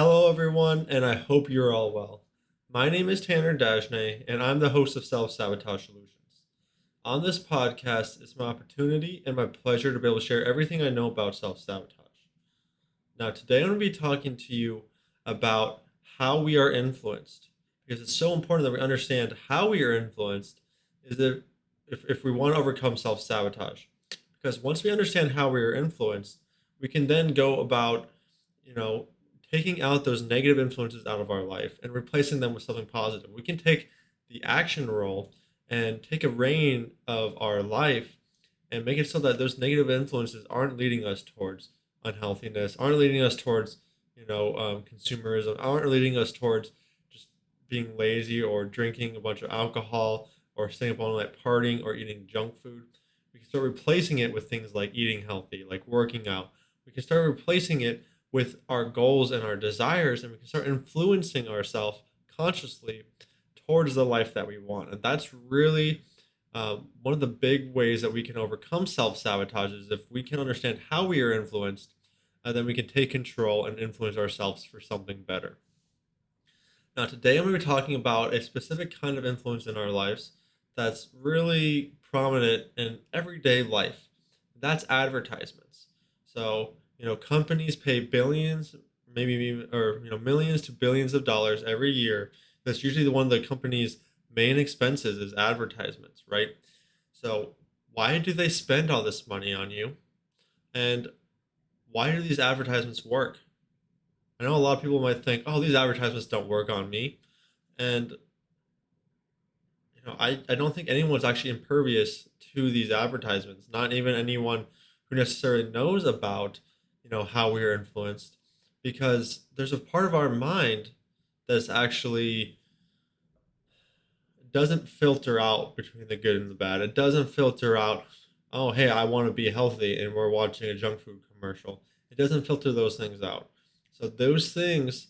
Hello, everyone, and I hope you're all well. My name is Tanner Dagenais, and I'm the host of Self-Sabotage Solutions. On this podcast, it's my opportunity and my pleasure to be able to share everything I know about self-sabotage. Now, today I'm going to be talking to you about how we are influenced, because it's so important that we understand how we are influenced is if we want to overcome self-sabotage. Because once we understand how we are influenced, we can then go about, you know, taking out those negative influences out of our life and replacing them with something positive. We can take the action role and take a reign of our life and make it so that those negative influences aren't leading us towards unhealthiness, aren't leading us towards, consumerism, aren't leading us towards just being lazy or drinking a bunch of alcohol or staying up all night partying or eating junk food. We can start replacing it with things like eating healthy, like working out. We can start replacing it with our goals and our desires, and we can start influencing ourselves consciously towards the life that we want. And that's really one of the big ways that we can overcome self sabotage is if we can understand how we are influenced, and then we can take control and influence ourselves for something better. Now, today I'm going to be talking about a specific kind of influence in our lives that's really prominent in everyday life. That's advertisements. So, companies pay billions, maybe even, or, millions to billions of dollars every year. That's usually the one of the company's main expenses is advertisements, right? So, why do they spend all this money on you? And why do these advertisements work? I know a lot of people might think, oh, these advertisements don't work on me. And I don't think anyone's actually impervious to these advertisements, not even anyone who necessarily knows about, how we are influenced, because there's a part of our mind that's actually doesn't filter out between the good and the bad. It doesn't filter out, oh, hey, I want to be healthy and we're watching a junk food commercial. It doesn't filter those things out. So those things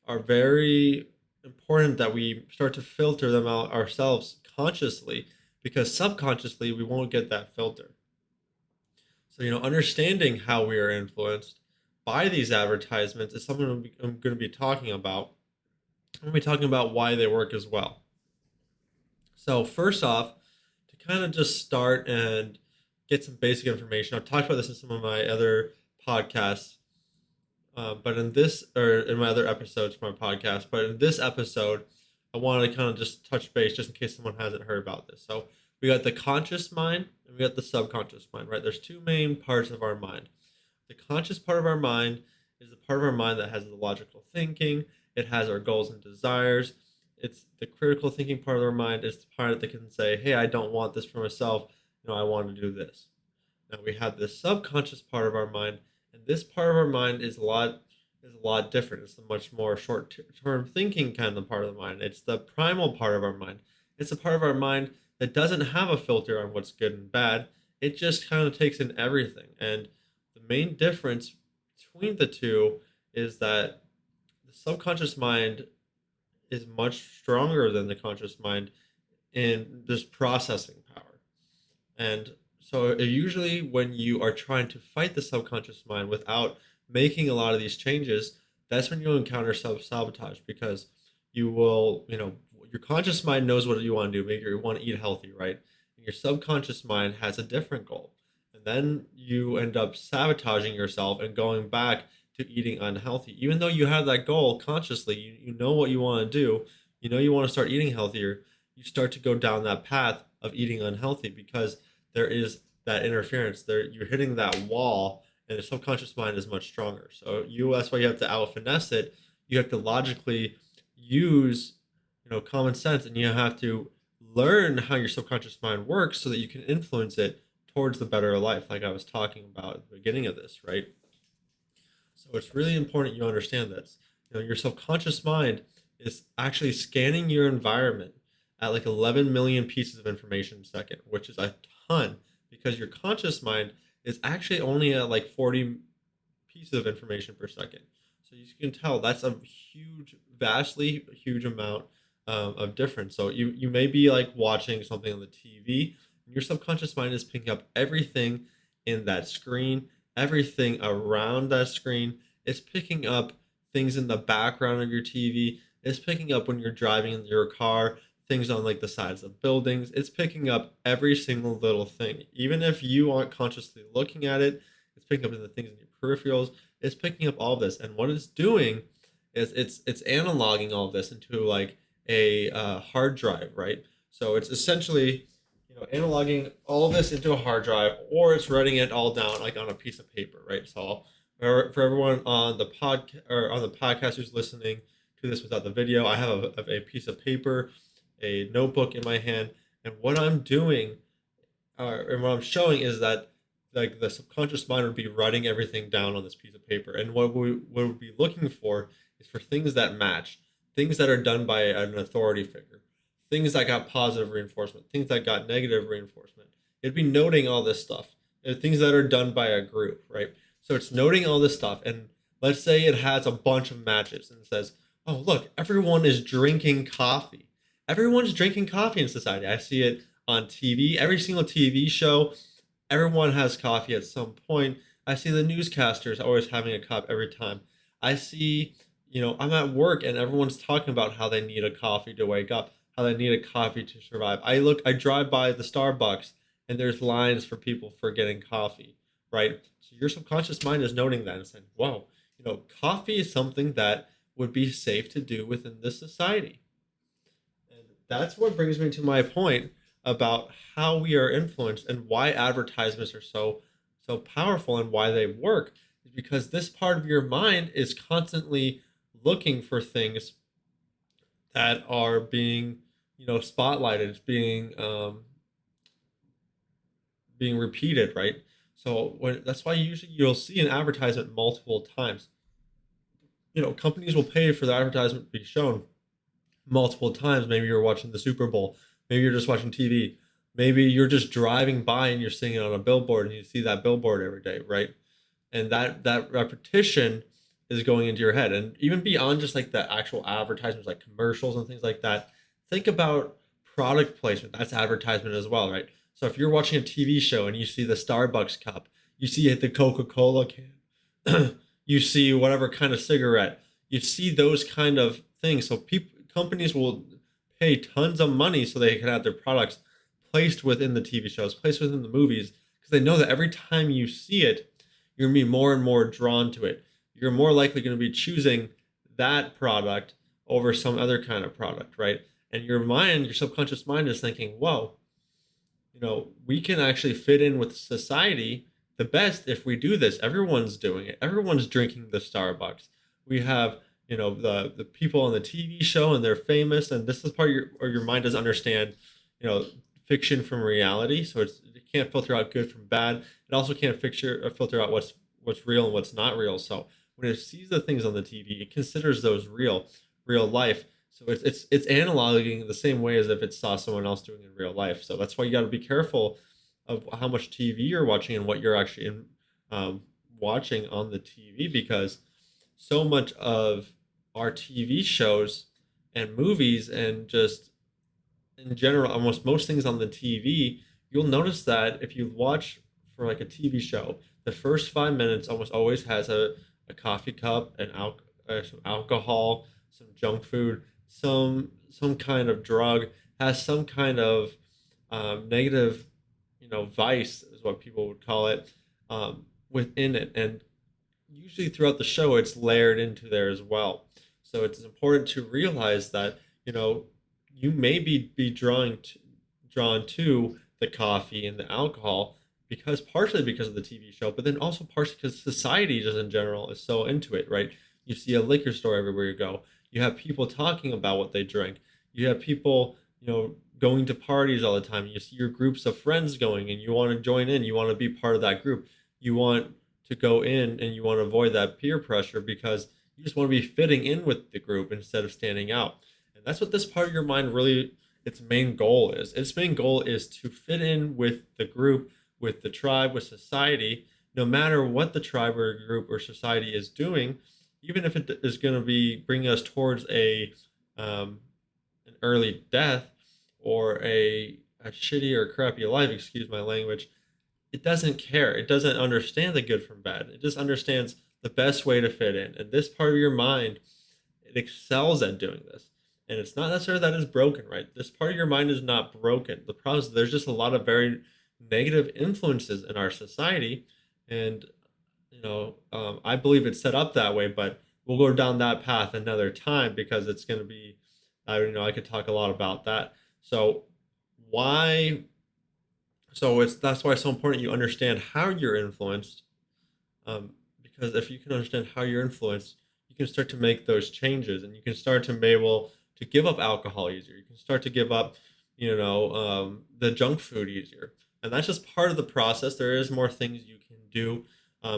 are very important that we start to filter them out ourselves consciously, because subconsciously we won't get that filter. So, understanding how we are influenced by these advertisements is something I'm going to be talking about. I'm going to be talking about why they work as well. So first off, to kind of just start and get some basic information, I've talked about this in some of my other podcasts, but in this, or in my other episodes from my podcast, but in this episode, I wanted to kind of just touch base just in case someone hasn't heard about this. So we got the conscious mind and we got the subconscious mind, right? There's two main parts of our mind. The conscious part of our mind is the part of our mind that has the logical thinking. It has our goals and desires. It's the critical thinking part of our mind is the part that can say, hey, I don't want this for myself. I want to do this. Now we have the subconscious part of our mind, and this part of our mind is a lot different. It's the much more short term thinking kind of part of the mind. It's the primal part of our mind. It's a part of our mind that doesn't have a filter on what's good and bad. It just kind of takes in everything. And the main difference between the two is that the subconscious mind is much stronger than the conscious mind in this processing power. And so usually when you are trying to fight the subconscious mind without making a lot of these changes, that's when you'll encounter self-sabotage, because you will, your conscious mind knows what you want to do. Maybe you want to eat healthy, right? And your subconscious mind has a different goal. And then you end up sabotaging yourself and going back to eating unhealthy. Even though you have that goal consciously, you know what you want to do, you want to start eating healthier, you start to go down that path of eating unhealthy because there is that interference there. You're hitting that wall, and the subconscious mind is much stronger. So that's why you have to out finesse it. You have to logically use, common sense, and you have to learn how your subconscious mind works so that you can influence it towards the better life, like I was talking about at the beginning of this, right? So it's really important you understand this. Your subconscious mind is actually scanning your environment at like 11 million pieces of information a second, which is a ton, because your conscious mind is actually only at like 40 pieces of information per second. So you can tell that's a huge, vastly huge amount of difference. So you may be like watching something on the TV, and your subconscious mind is picking up everything in that screen, everything around that screen. It's picking up things in the background of your TV. It's picking up when you're driving in your car, things on like the sides of buildings. It's picking up every single little thing. Even if you aren't consciously looking at it, it's picking up in the things in your peripherals. It's picking up all this. And what it's doing is it's analoging all this into like a hard drive, right? So it's essentially, analoging all of this into a hard drive, or it's writing it all down like on a piece of paper, right? So for everyone on the podcast who's listening to this without the video, I have a piece of paper, a notebook in my hand, and what I'm doing, and what I'm showing is that like the subconscious mind would be writing everything down on this piece of paper, and what we would be looking for is for things that match, things that are done by an authority figure, things that got positive reinforcement, things that got negative reinforcement. It'd be noting all this stuff, things that are done by a group, right? So it's noting all this stuff, and let's say it has a bunch of matches and it says, "Oh, look, everyone is drinking coffee. Everyone's drinking coffee in society." I see it on TV, every single TV show. Everyone has coffee at some point. I see the newscasters always having a cup every time. I see, I'm at work and everyone's talking about how they need a coffee to wake up, how they need a coffee to survive. I drive by the Starbucks and there's lines for people for getting coffee, right? So your subconscious mind is noting that and saying, "Whoa, coffee is something that would be safe to do within this society." And that's what brings me to my point about how we are influenced and why advertisements are so powerful and why they work, is because this part of your mind is constantly looking for things that are being, spotlighted, being repeated, right? So that's why usually you'll see an advertisement multiple times. Companies will pay for the advertisement to be shown multiple times. Maybe you're watching the Super Bowl. Maybe you're just watching TV. Maybe you're just driving by and you're seeing it on a billboard and you see that billboard every day, right? And that repetition is going into your head. And even beyond just like the actual advertisements, like commercials and things like that, think about product placement. That's advertisement as well, right? So if you're watching a TV show and you see the Starbucks cup, you see the Coca-Cola can, you see whatever kind of cigarette, you see those kind of things. So companies will pay tons of money so they can have their products placed within the TV shows, placed within the movies, because they know that every time you see it, you're going to be more and more drawn to it. You're more likely going to be choosing that product over some other kind of product, right? And your mind, your subconscious mind is thinking, "Whoa, we can actually fit in with society the best if we do this. Everyone's doing it. Everyone's drinking the Starbucks. We have, the people on the TV show and they're famous, and this is part of your mind doesn't understand, you know, fiction from reality. So it can't filter out good from bad. It also can't filter out what's real and what's not real. So when it sees the things on the TV, it considers those real life. So it's analoging the same way as if it saw someone else doing it in real life. So that's why you got to be careful of how much TV you're watching and what you're actually watching on the TV, because so much of our TV shows and movies and just in general, almost most things on the TV, you'll notice that if you watch for like a TV show, the first 5 minutes almost always has a coffee cup, some alcohol, some junk food, some kind of drug, has some kind of negative, vice is what people would call it, within it. And usually throughout the show, it's layered into there as well. So it's important to realize that, you may be drawn to the coffee and the alcohol because partially because of the TV show, but then also partially because society just in general is so into it, right? You see a liquor store everywhere you go. You have people talking about what they drink. You have people, going to parties all the time. You see your groups of friends going and you want to join in. You want to be part of that group. You want to go in and you want to avoid that peer pressure because you just want to be fitting in with the group instead of standing out. And that's what this part of your mind really, its main goal is. Its main goal is to fit in with the group, with the tribe, with society, no matter what the tribe or group or society is doing, even if it is going to be bringing us towards an early death or a shitty or crappy life, excuse my language. It doesn't care. It doesn't understand the good from bad. It just understands the best way to fit in. And this part of your mind, it excels at doing this. And it's not necessarily that it's broken, right? This part of your mind is not broken. The problem is there's just a lot of very negative influences in our society. And, I believe it's set up that way, but we'll go down that path another time because it's going to be, I could talk a lot about that. So, why? So that's why it's so important you understand how you're influenced, because if you can understand how you're influenced, you can start to make those changes, and you can start to be able to give up alcohol easier. You can start to give up, the junk food easier, and that's just part of the process. There is more things you can do,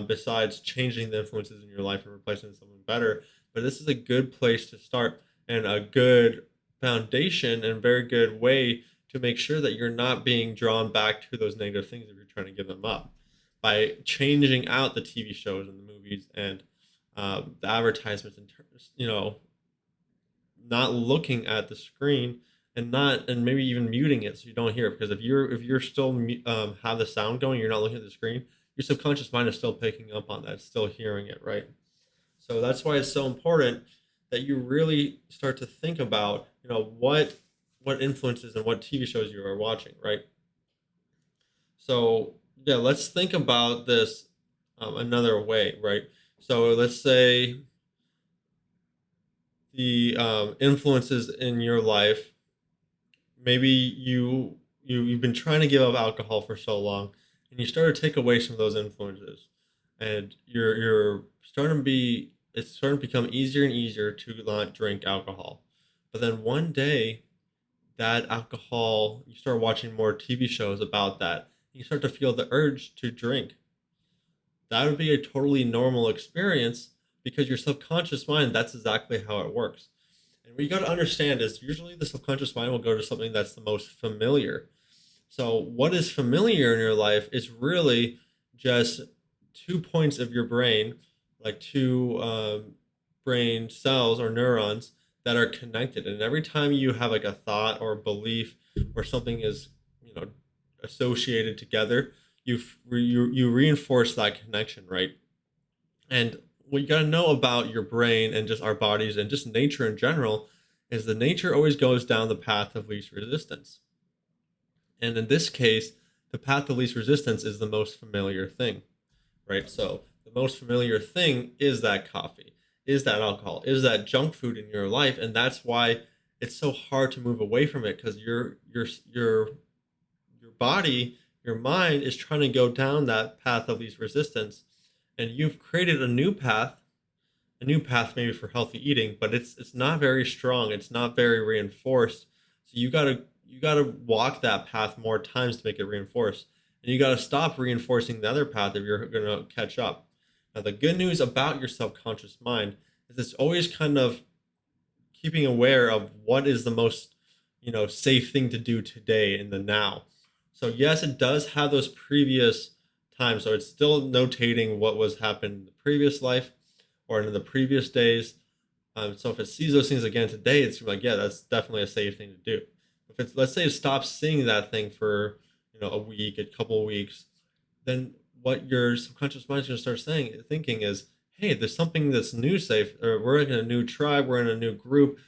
besides changing the influences in your life and replacing someone better. But this is a good place to start and a good foundation and very good way to make sure that you're not being drawn back to those negative things if you're trying to give them up by changing out the TV shows and the movies and the advertisements and not looking at the screen and maybe even muting it so you don't hear it, because if you're still have the sound going, you're not looking at the screen, your subconscious mind is still picking up on that, it's still hearing it, right? So that's why it's so important that you really start to think about what influences and what TV shows you are watching, right? So yeah, let's think about this another way, right? So let's say the influences in your life. Maybe you've been trying to give up alcohol for so long, and you start to take away some of those influences, and you're starting to be it's starting to become easier and easier to not drink alcohol. But then one day, that alcohol, you start watching more TV shows about that. You start to feel the urge to drink. That would be a totally normal experience because your subconscious mind, that's exactly how it works. And what you got to understand is usually the subconscious mind will go to something that's the most familiar. So, what is familiar in your life is really just 2 points of your brain, like two brain cells or neurons that are connected. And every time you have like a thought or belief or something is, you know, associated together, you reinforce that connection, right? And what you got to know about your brain and just our bodies and just nature in general is the nature always goes down the path of least resistance. And in this case, the path of least resistance is the most familiar thing, right? So the most familiar thing is that coffee, is that alcohol, is that junk food in your life, and that's why it's so hard to move away from it because your body, your mind is trying to go down that path of least resistance, and you've created a new path maybe for healthy eating, but it's not very strong. It's not very reinforced. So you gotta walk that path more times to make it reinforced, and you gotta stop reinforcing the other path if you're gonna catch up. Now, the good news about your subconscious mind is it's always kind of keeping aware of what is the most safe thing to do today in the now. So yes, it does have those previous times, so it's still notating what was happened in the previous life or in the previous days. So if it sees those things again today, it's like, yeah, that's definitely a safe thing to do. If it's, let's say, it stops seeing that thing for a week, a couple of weeks, then what your subconscious mind is going to start thinking is, hey, there's something that's new, safe, or we're in a new tribe, we're in a new group.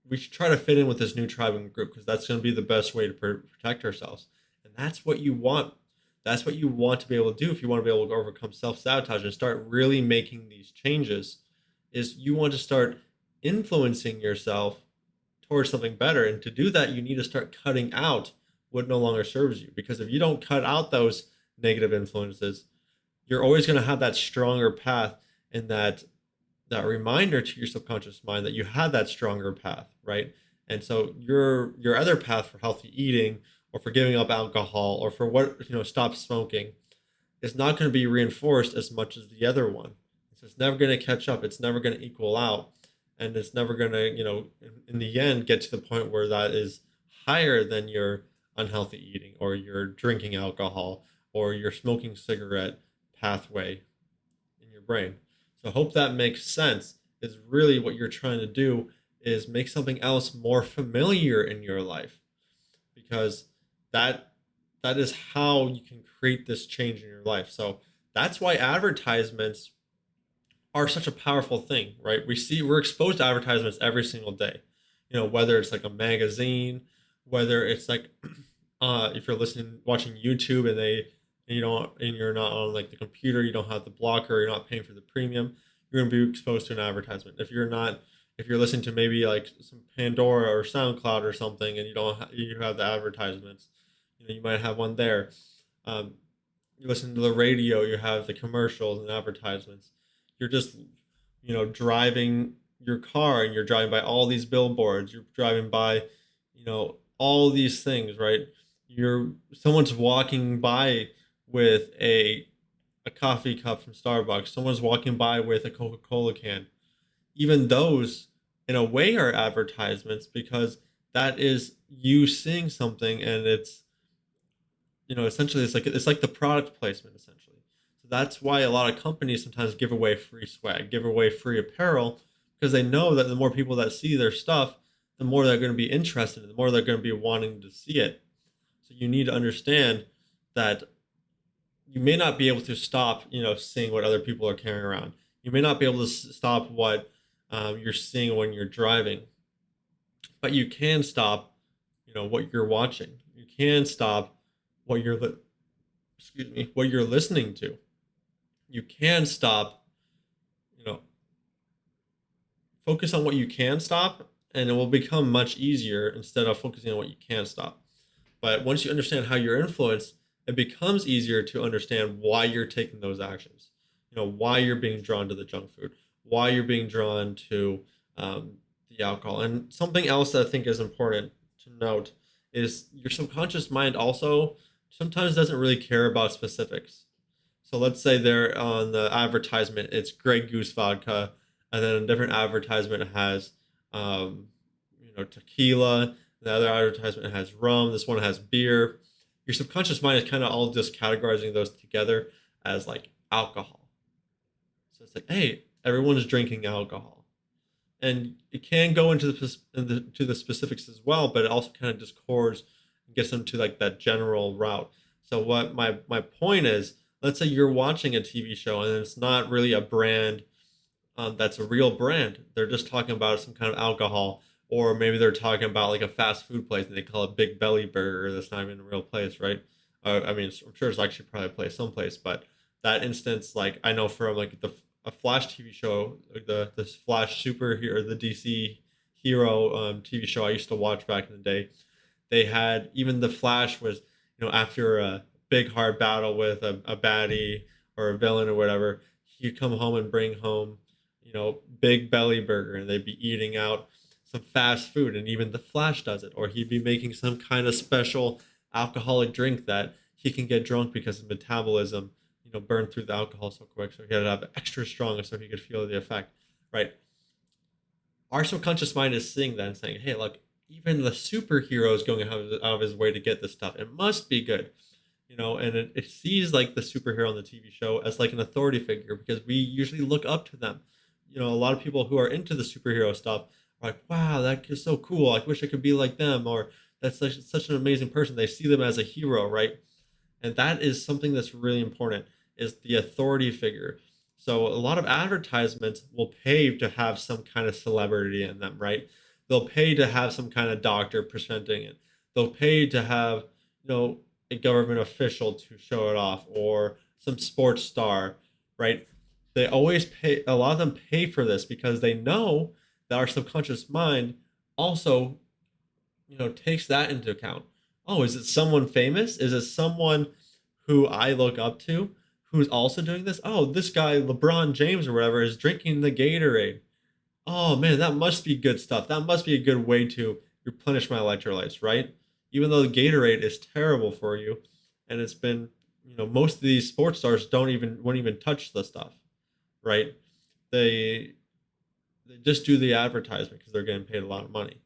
We should try to fit in with this new tribe and group because that's going to be the best way to protect ourselves. And that's what you want. That's what you want to be able to do if you want to be able to overcome self-sabotage and start really making these changes. Is you want to start influencing yourself towards something better. And to do that, you need to start cutting out what no longer serves you. Because if you don't cut out those negative influences, you're always going to have that stronger path and that reminder to your subconscious mind that you had that stronger path, right? And so your other path for healthy eating or for giving up alcohol or for stop smoking is not going to be reinforced as much as the other one. So it's never going to catch up. It's never going to equal out, and it's never going to in the end get to the point where that is higher than your unhealthy eating or your drinking alcohol or your smoking cigarette pathway in your brain. So I hope that makes sense. Is really what you're trying to do is make something else more familiar in your life, because that that is how you can create this change in your life. So that's why advertisements are such a powerful thing, right? We're exposed to advertisements every single day. Whether it's like a magazine, whether it's like if you're watching YouTube and you're not on like the computer, you don't have the blocker, you're not paying for the premium, you're gonna be exposed to an advertisement. If you're listening to maybe like some Pandora or SoundCloud or something, and you have the advertisements, you might have one there. Um, you listen to the radio, you have the commercials and advertisements. You're just, driving your car and you're driving by all these billboards. You're driving by, all these things, right? Someone's walking by with a coffee cup from Starbucks. Someone's walking by with a Coca-Cola can. Even those, in a way, are advertisements because that is you seeing something, and essentially it's like the product placement essentially. So that's why a lot of companies sometimes give away free swag, give away free apparel, because they know that the more people that see their stuff, the more they're going to be interested, the more they're going to be wanting to see it. So you need to understand that you may not be able to stop, seeing what other people are carrying around. You may not be able to stop what you're seeing when you're driving, but you can stop, what you're watching. You can stop what what you're listening to. You can stop, you know, focus on what you can stop, and it will become much easier instead of focusing on what you can't stop. But once you understand how you're influenced, it becomes easier to understand why you're taking those actions. Why you're being drawn to the junk food, why you're being drawn to the alcohol. And something else that I think is important to note is your subconscious mind also sometimes doesn't really care about specifics. So let's say they're on the advertisement, it's Grey Goose vodka, and then a different advertisement has, tequila. The other advertisement has rum. This one has beer. Your subconscious mind is kind of all just categorizing those together as like alcohol. So it's like, hey, everyone is drinking alcohol, and it can go to the specifics as well, but it also kind of discords and gets them to like that general route. So what my point is, let's say you're watching a TV show and it's not really a brand that's a real brand. They're just talking about some kind of alcohol, or maybe they're talking about like a fast food place and they call it Big Belly Burger. That's not even a real place, right? I mean, I'm sure it's actually probably a place someplace, but that instance, like I know from like a Flash TV show, like the Flash superhero, the DC hero TV show I used to watch back in the day. They had even the Flash was, after a big hard battle with a baddie or a villain or whatever, he'd come home and bring home, Big Belly Burger, and they'd be eating out some fast food, and even the Flash does it, or he'd be making some kind of special alcoholic drink that he can get drunk because his metabolism, burned through the alcohol so quick, so he had to have it extra strong so he could feel the effect, right? Our subconscious mind is seeing that and saying, hey, look, even the superhero is going out of his way to get this stuff. It must be good, and it sees like the superhero on the TV show as like an authority figure because we usually look up to them. A lot of people who are into the superhero stuff are like, wow, that is so cool. I wish I could be like them. Or that's such an amazing person. They see them as a hero, right? And that is something that's really important, is the authority figure. So a lot of advertisements will pay to have some kind of celebrity in them, right? They'll pay to have some kind of doctor presenting it. They'll pay to have, a government official to show it off, or some sports star, right? They always pay, a lot of them pay for this because they know that our subconscious mind also, takes that into account. Oh, is it someone famous? Is it someone who I look up to who's also doing this? Oh, this guy, LeBron James or whatever, is drinking the Gatorade. Oh man, that must be good stuff. That must be a good way to replenish my electrolytes, right? Even though the Gatorade is terrible for you, and it's been, most of these sports stars won't even touch the stuff, right? They they just do the advertisement because they're getting paid a lot of money,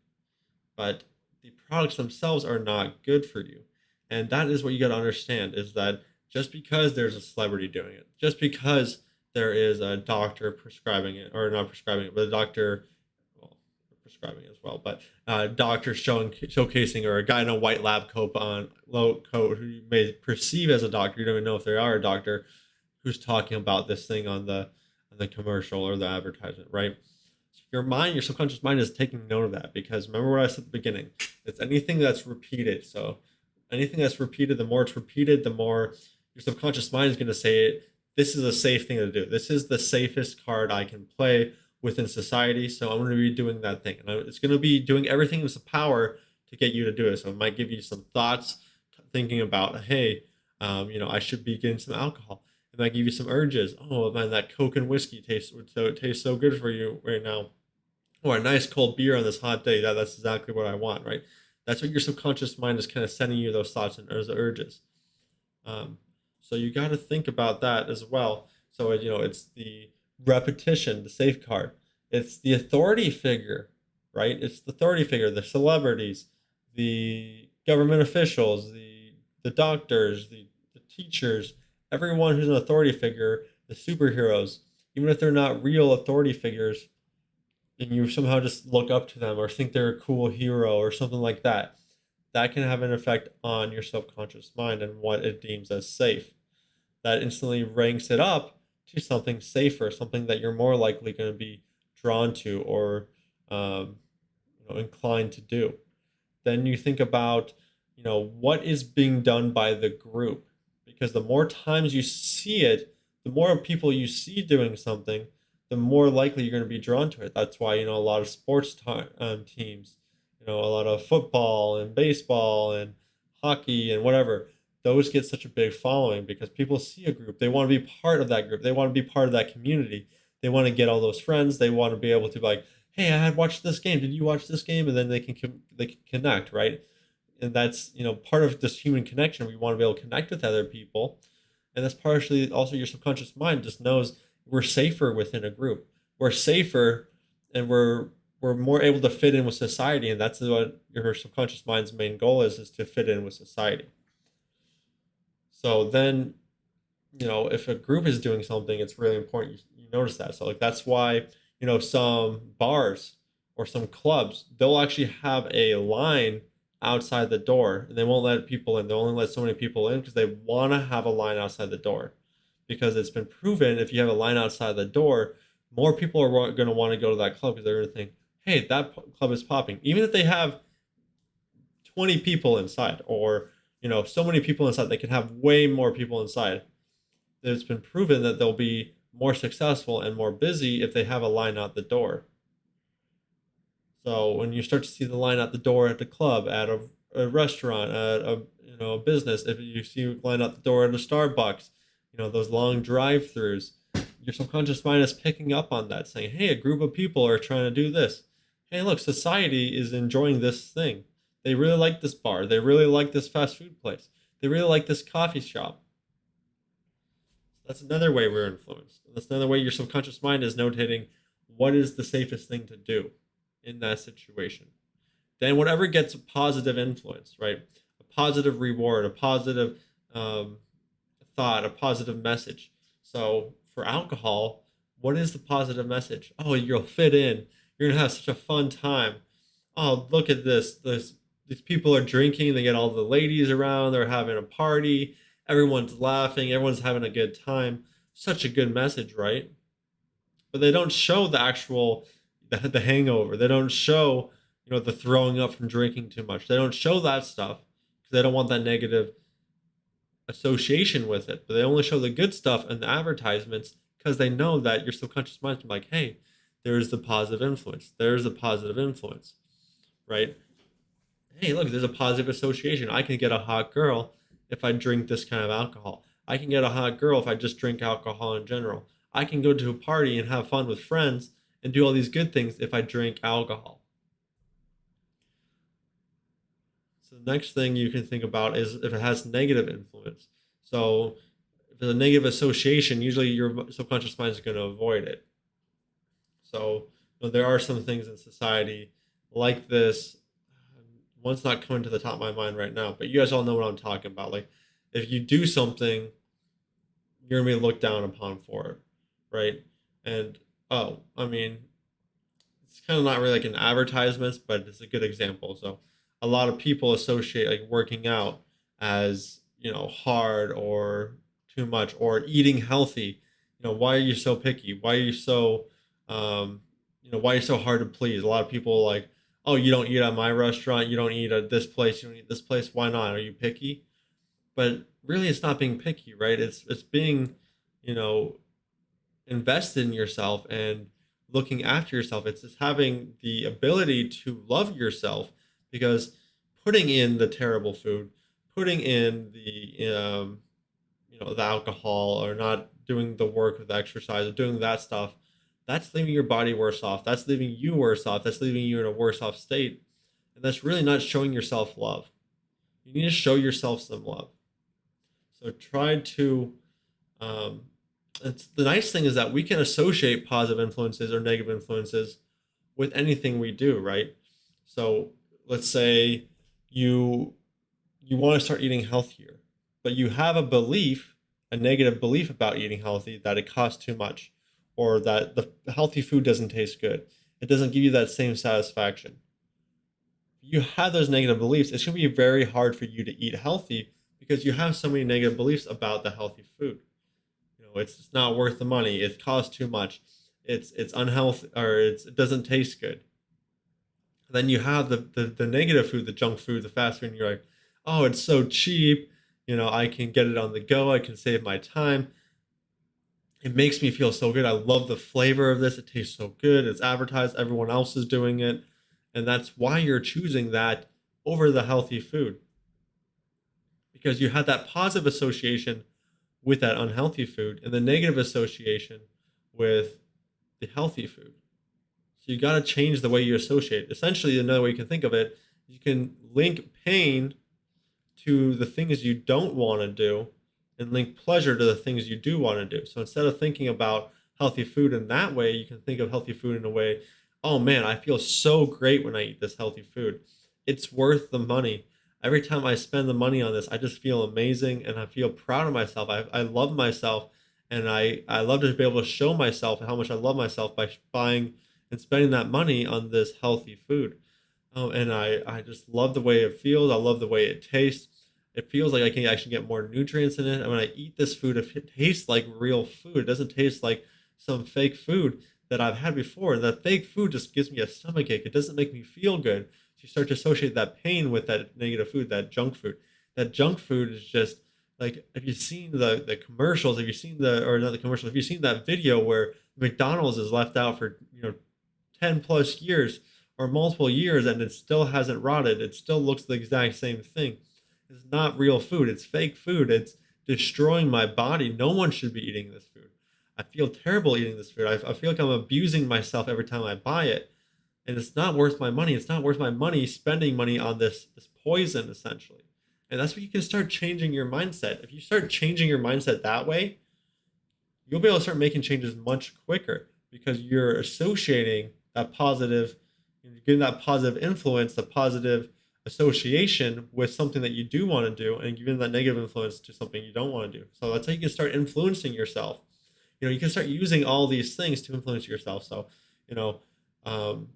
but the products themselves are not good for you. And that is what you got to understand, is that just because there's a celebrity doing it, just because there is a doctor prescribing it, or not prescribing it, but a doctor, well, prescribing it as well, but a doctor showcasing, or a guy in a white lab coat on low coat who you may perceive as a doctor, you don't even know if they are a doctor, who's talking about this thing on in the commercial or the advertisement, right? Your mind, your subconscious mind is taking note of that because remember what I said at the beginning. It's anything that's repeated. So anything that's repeated, the more it's repeated, the more your subconscious mind is going to say it. This is a safe thing to do. This is the safest card I can play within society. So I'm going to be doing that thing. And it's going to be doing everything in its power to get you to do it. So it might give you some thoughts, thinking about, hey, I should be getting some alcohol. It might give you some urges. Oh man, that Coke and whiskey tastes so good for you right now. Or a nice cold beer on this hot day. That's exactly what I want, right? That's what your subconscious mind is kind of sending you those thoughts and those urges. Um, so you got to think about that as well. So it's the repetition, the safeguard. It's the authority figure, right? It's the authority figure, the celebrities, the government officials, the doctors, the teachers, everyone who's an authority figure, the superheroes, even if they're not real authority figures, and you somehow just look up to them or think they're a cool hero or something like that, that can have an effect on your subconscious mind and what it deems as safe. That instantly ranks it up to something safer, something that you're more likely going to be drawn to or um, inclined to do. Then you think about, what is being done by the group, because the more times you see it, the more people you see doing something, the more likely you're going to be drawn to it. That's why a lot of teams, a lot of football and baseball and hockey and whatever, those get such a big following because people see a group, they want to be part of that group, they want to be part of that community, they want to get all those friends, they want to be able to be like, hey, I had watched this game, did you watch this game? And then they can connect, right? And that's part of this human connection. We want to be able to connect with other people, and that's partially also your subconscious mind just knows we're safer within a group, we're safer, and we're more able to fit in with society, and that's what your subconscious mind's main goal is to fit in with society. So then, if a group is doing something, it's really important you notice that. So like that's why some bars or some clubs, they'll actually have a line outside the door, and they won't let people in. They'll only let so many people in because they want to have a line outside the door, because it's been proven if you have a line outside the door, more people are going to want to go to that club because they're going to think, hey, that club is popping, even if they have 20 people inside, or so many people inside, they can have way more people inside. It's been proven that they'll be more successful and more busy if they have a line out the door. So when you start to see the line out the door at the club, at a restaurant, at a business, if you see a line out the door at a Starbucks, those long drive-throughs, your subconscious mind is picking up on that, saying, hey, a group of people are trying to do this. Hey, look, society is enjoying this thing. They really like this bar. They really like this fast food place. They really like this coffee shop. That's another way we're influenced. That's another way your subconscious mind is notating what is the safest thing to do in that situation. Then whatever gets a positive influence, right? A positive reward, a positive um, thought, a positive message. So for alcohol, what is the positive message? Oh, you'll fit in. You're gonna have such a fun time. Oh, look at this. These people are drinking. They get all the ladies around. They're having a party. Everyone's laughing. Everyone's having a good time. Such a good message, right? But they don't show the actual the hangover. They don't show the throwing up from drinking too much. They don't show that stuff because they don't want that negative association with it. But they only show the good stuff in the advertisements because they know that your subconscious mind's like, hey, there's the positive influence. There's the positive influence, right? Hey, look, there's a positive association. I can get a hot girl if I drink this kind of alcohol. I can get a hot girl if I just drink alcohol in general. I can go to a party and have fun with friends and do all these good things if I drink alcohol. So the next thing you can think about is if it has negative influence. So if there's a negative association, usually your subconscious mind is going to avoid it. So there are some things in society like this. One's not coming to the top of my mind right now, but you guys all know what I'm talking about. Like, if you do something, you're gonna be looked down upon for it, right? And I mean, it's kind of not really like an advertisements, but it's a good example. So, a lot of people associate like working out as hard or too much, or eating healthy. why are you so picky? Why are you so, um, why are you so hard to please? A lot of people are like, oh, you don't eat at my restaurant, you don't eat at this place, you don't eat this place. Why not? Are you picky? But really, it's not being picky, right? It's being, you know, invested in yourself and looking after yourself. It's just having the ability to love yourself, because putting in the terrible food, putting in the alcohol, or not doing the work with exercise or doing that stuff, that's leaving your body worse off. That's leaving you worse off. That's leaving you in a worse off state. And that's really not showing yourself love. You need to show yourself some love. So try to, um, it's, the nice thing is that we can associate positive influences or negative influences with anything we do, right? So let's say you you want to start eating healthier, but you have a belief, a negative belief about eating healthy, that it costs too much, or that the healthy food doesn't taste good. It doesn't give you that same satisfaction. If you have those negative beliefs, it's going to be very hard for you to eat healthy, because you have so many negative beliefs about the healthy food. It's not worth the money. It costs too much. It's unhealthy, or it doesn't taste good. Then you have the negative food, the junk food, the fast food, and you're like, oh, it's so cheap. I can get it on the go. I can save my time. It makes me feel so good. I love the flavor of this. It tastes so good. It's advertised. Everyone else is doing it. And that's why you're choosing that over the healthy food, because you had that positive association with that unhealthy food and the negative association with the healthy food. So you got to change the way you associate. Essentially, another way you can think of it, you can link pain to the things you don't want to do and link pleasure to the things you do want to do. So instead of thinking about healthy food in that way, you can think of healthy food in a way, oh man, I feel so great when I eat this healthy food. It's worth the money. Every time I spend the money on this, I just feel amazing and I feel proud of myself. I love myself, and I love to be able to show myself how much I love myself by buying and spending that money on this healthy food. And I just love the way it feels. I love the way it tastes. It feels like I can actually get more nutrients in it. And when I eat this food, it tastes like real food. It doesn't taste like some fake food that I've had before. And that fake food just gives me a stomach ache. It doesn't make me feel good. So you start to associate that pain with that negative food, that junk food. That junk food is just like, have you seen the commercials? Have you seen or not the commercial? Have you seen that video where McDonald's is left out for 10 plus years or multiple years, and it still hasn't rotted? It still looks the exact same thing. It's not real food. It's fake food. It's destroying my body. No one should be eating this food. I feel terrible eating this food. I feel like I'm abusing myself every time I buy it. And it's not worth my money. It's not worth my money spending money on this poison, essentially. And that's where you can start changing your mindset. If you start changing your mindset that way, you'll be able to start making changes much quicker, because you're associating that positive, you're getting that positive influence, the positive association with something that you do want to do, and giving that negative influence to something you don't want to do. So that's how you can start influencing yourself. You can start using all these things to influence yourself. So, you know, um,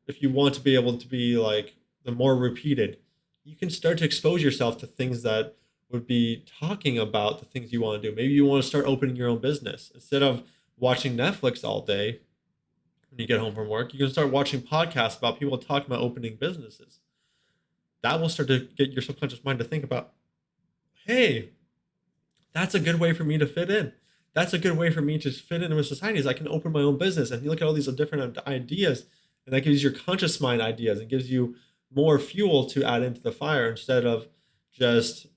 if you want to be able to be like the more repeated, you can start to expose yourself to things that would be talking about the things you want to do. Maybe you want to start opening your own business. Instead of watching Netflix all day when you get home from work, you can start watching podcasts about people talking about opening businesses. That will start to get your subconscious mind to think about, hey, that's a good way for me to fit in. That's a good way for me to fit into society, is I can open my own business. And you look at all these different ideas, and that gives your conscious mind ideas and gives you more fuel to add into the fire, instead of just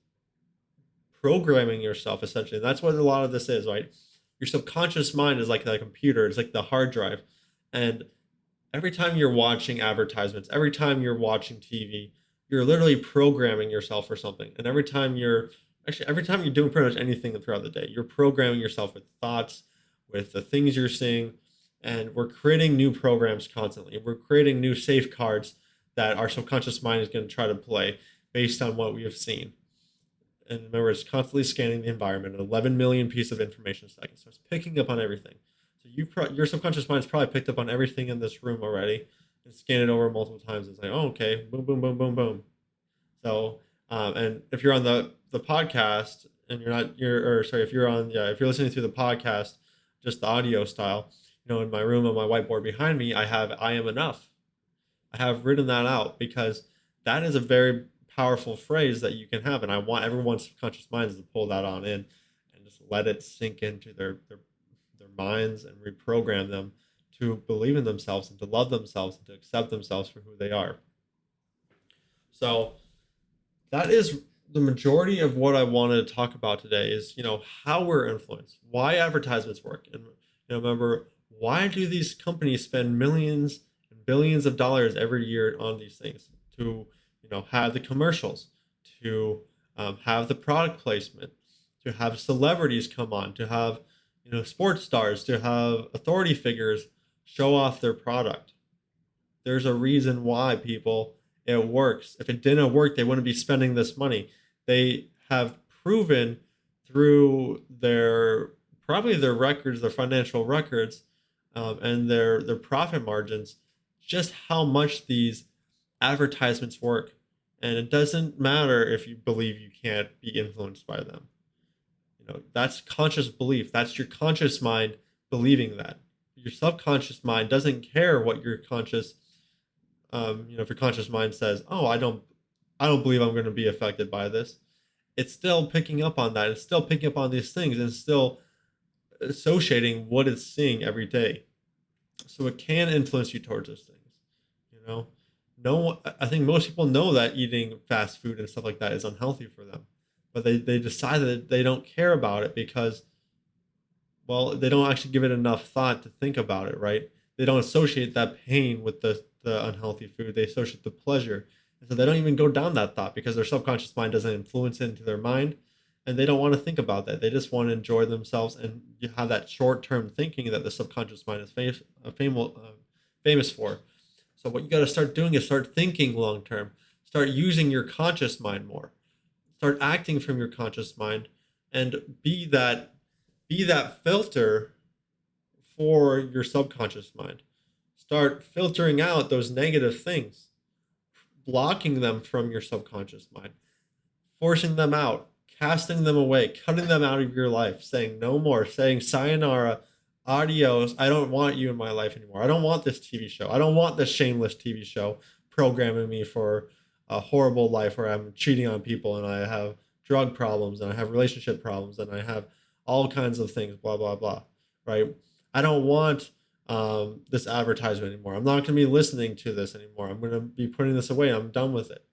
programming yourself, essentially. And that's what a lot of this is, right? Your subconscious mind is like the computer, it's like the hard drive. And every time you're watching advertisements, every time you're watching TV, you're literally programming yourself for something. And every time you're doing pretty much anything throughout the day, you're programming yourself with thoughts, with the things you're seeing. And we're creating new programs constantly. We're creating new safeguards that our subconscious mind is going to try to play based on what we have seen. And remember, it's constantly scanning the environment, 11 million pieces of information a second. So it's picking up on everything. So your subconscious mind's probably picked up on everything in this room already and scanned it over multiple times. It's like, oh, okay, boom, boom, boom, boom, boom. So, and if you're on the podcast and if you're on, yeah, if you're listening to the podcast, just the audio style, in my room on my whiteboard behind me, I have I am enough. I have written that out because that is a very powerful phrase that you can have. And I want everyone's subconscious minds to pull that on in and just let it sink into their minds and reprogram them to believe in themselves and to love themselves and to accept themselves for who they are. So that is the majority of what I wanted to talk about today is, how we're influenced, why advertisements work. And, remember, why do these companies spend millions and billions of dollars every year on these things to, have the commercials, to have the product placement, to have celebrities come on, to have, sports stars, to have authority figures show off their product. There's a reason why, people. It works. If it didn't work, they wouldn't be spending this money. They have proven through probably their records, their financial records, and their profit margins, just how much these advertisements work. And it doesn't matter if you believe you can't be influenced by them. That's conscious belief. That's your conscious mind believing that. Your subconscious mind doesn't care what your conscious if your conscious mind says, "Oh, I don't believe I'm going to be affected by this," it's still picking up on that. It's still picking up on these things, and it's still associating what it's seeing every day. So it can influence you towards those things. You know, no, I think most people know that eating fast food and stuff like that is unhealthy for them, but they decide that they don't care about it because, well, they don't actually give it enough thought to think about it, right? They don't associate that pain with the unhealthy food. They associate the pleasure. And so they don't even go down that thought because their subconscious mind doesn't influence it into their mind. And they don't want to think about that. They just want to enjoy themselves. And you have that short term thinking that the subconscious mind is famous for. So what you got to start doing is start thinking long term. Start using your conscious mind more. Start acting from your conscious mind and be that filter for your subconscious mind. Start filtering out those negative things, blocking them from your subconscious mind, forcing them out, casting them away, cutting them out of your life, saying no more, saying sayonara, adios. I don't want you in my life anymore. I don't want this TV show. I don't want this shameless TV show programming me for a horrible life where I'm cheating on people and I have drug problems and I have relationship problems and I have all kinds of things, blah, blah, blah, right? I don't want this advertisement anymore. I'm not going to be listening to this anymore. I'm going to be putting this away. I'm done with it.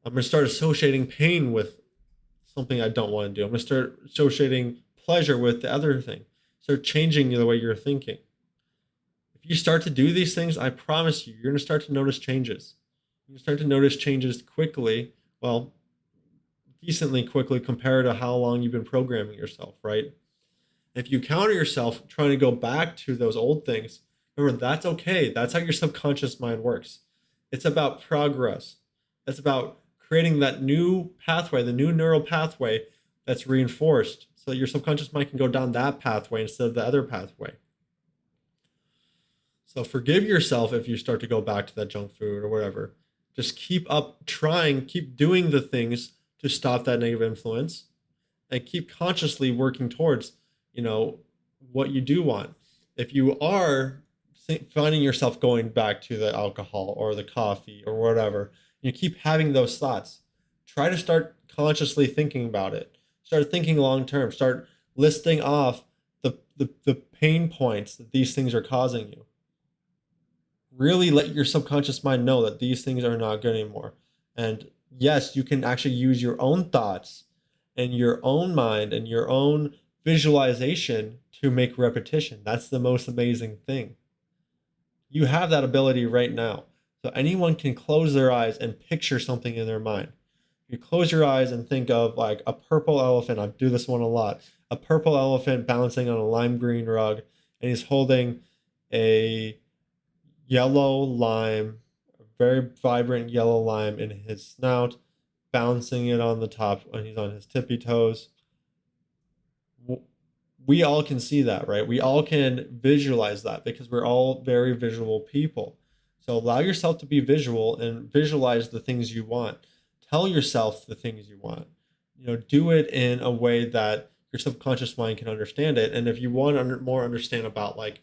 I'm going to start associating pain with something I don't want to do. I'm going to start associating pleasure with the other thing. Start changing the way you're thinking. If you start to do these things, I promise you're going to start to notice changes. You start to notice changes quickly. Well, decently quickly compared to how long you've been programming yourself, right? If you counter yourself trying to go back to those old things, remember, that's okay. That's how your subconscious mind works. It's about progress. It's about creating that new pathway, the new neural pathway that's reinforced so that your subconscious mind can go down that pathway instead of the other pathway. So forgive yourself if you start to go back to that junk food or whatever. Just keep up trying, keep doing the things to stop that negative influence and keep consciously working towards, what you do want. If you are finding yourself going back to the alcohol or the coffee or whatever, you keep having those thoughts, try to start consciously thinking about it. Start thinking long term. Start listing off the pain points that these things are causing you. Really let your subconscious mind know that these things are not good anymore. And yes, you can actually use your own thoughts and your own mind and your own visualization to make repetition. That's the most amazing thing. You have that ability right now. So anyone can close their eyes and picture something in their mind. You close your eyes and think of like a purple elephant. I do this one a lot. A purple elephant bouncing on a lime green rug, and he's holding a yellow lime, a very vibrant yellow lime in his snout, bouncing it on the top when he's on his tippy toes. We all can see that, right? We all can visualize that because we're all very visual people. So allow yourself to be visual and visualize the things you want. Tell yourself the things you want. Do it in a way that your subconscious mind can understand it. And if you want to more understand about like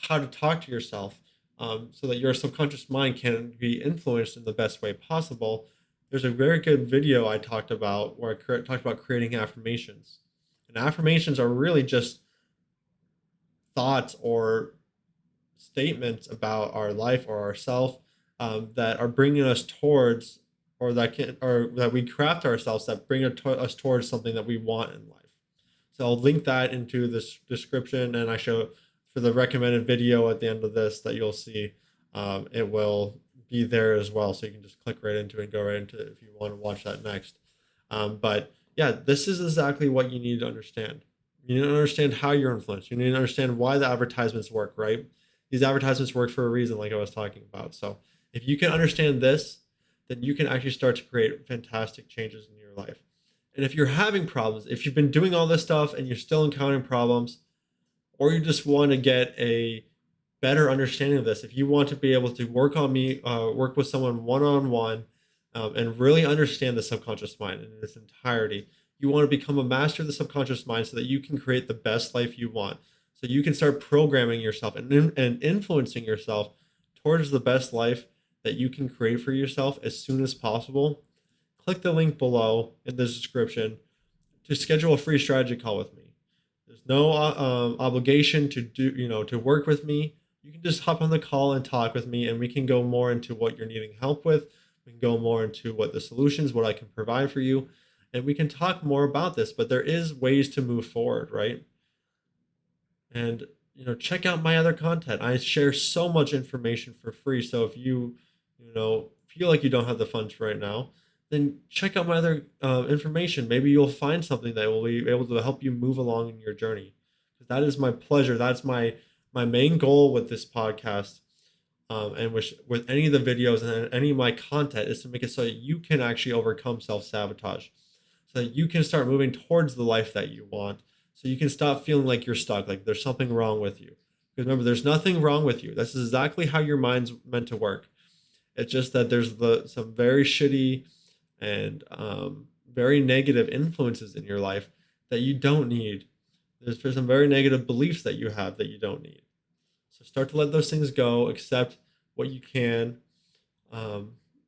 how to talk to yourself, so that your subconscious mind can be influenced in the best way possible, there's a very good video I talked about where talked about creating affirmations. And affirmations are really just thoughts or statements about our life or ourself, that are bringing us towards, or that we craft ourselves that bring us towards something that we want in life. So I'll link that into this description, and I show for the recommended video at the end of this that you'll see. It will be there as well, so you can just click right into it and go right into it if you want to watch that next. But yeah, this is exactly what you need to understand. You need to understand how you're influenced. You need to understand why the advertisements work, right? These advertisements work for a reason, like I was talking about. So if you can understand this, then you can actually start to create fantastic changes in your life. And if you're having problems, if you've been doing all this stuff and you're still encountering problems, or you just want to get a better understanding of this, if you want to be able to work with someone one-on-one, and really understand the subconscious mind in its entirety, you want to become a master of the subconscious mind so that you can create the best life you want. So you can start programming yourself and influencing yourself towards the best life that you can create for yourself as soon as possible. Click the link below in the description to schedule a free strategy call with me. There's no obligation to work with me. You can just hop on the call and talk with me, and we can go more into what you're needing help with. We can go more into what the solutions, what I can provide for you, and we can talk more about this. But there is ways to move forward, right? And check out my other content. I share so much information for free. So if you feel like you don't have the funds right now, then check out my other information. Maybe you'll find something that will be able to help you move along in your journey. That is my pleasure. That's my main goal with this podcast, and with any of the videos and any of my content, is to make it so that you can actually overcome self-sabotage, so that you can start moving towards the life that you want, so you can stop feeling like you're stuck, like there's something wrong with you. Because remember, there's nothing wrong with you. This is exactly how your mind's meant to work. It's just that there's some very shitty and very negative influences in your life that you don't need. There's some very negative beliefs that you have that you don't need. So start to let those things go, accept what you can,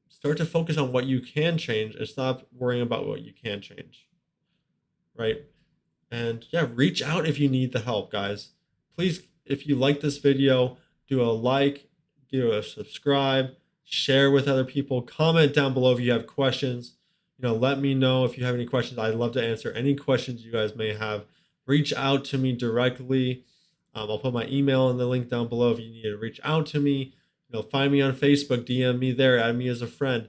start to focus on what you can change and stop worrying about what you can't change, right? And yeah, reach out if you need the help, guys. Please, if you like this video, do a like, do a subscribe, share with other people, comment down below if you have questions. Let me know if you have any questions. I'd love to answer any questions you guys may have. Reach out to me directly. I'll put my email in the link down below if you need to reach out to me. Find me on Facebook, DM me there, add me as a friend.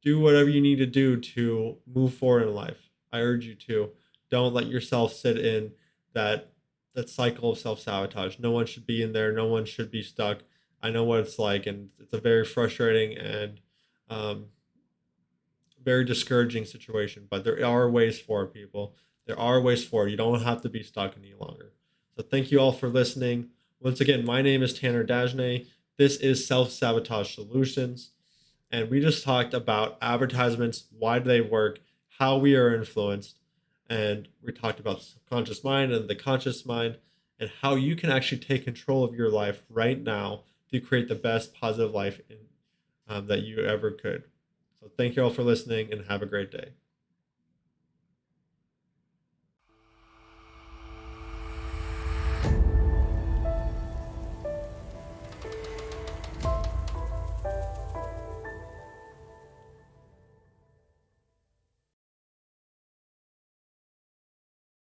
Do whatever you need to do to move forward in life. I urge you to. Don't let yourself sit in that cycle of self-sabotage. No one should be in there. No one should be stuck. I know what it's like, and it's a very frustrating and very discouraging situation. But there are ways for it, people. There are ways for it. You don't have to be stuck any longer. So thank you all for listening. Once again, my name is Tanner Dagenais. This is Self-Sabotage Solutions. And we just talked about advertisements, why do they work, how we are influenced, and we talked about the subconscious mind and the conscious mind, and how you can actually take control of your life right now to create the best positive life that you ever could. So thank you all for listening, and have a great day.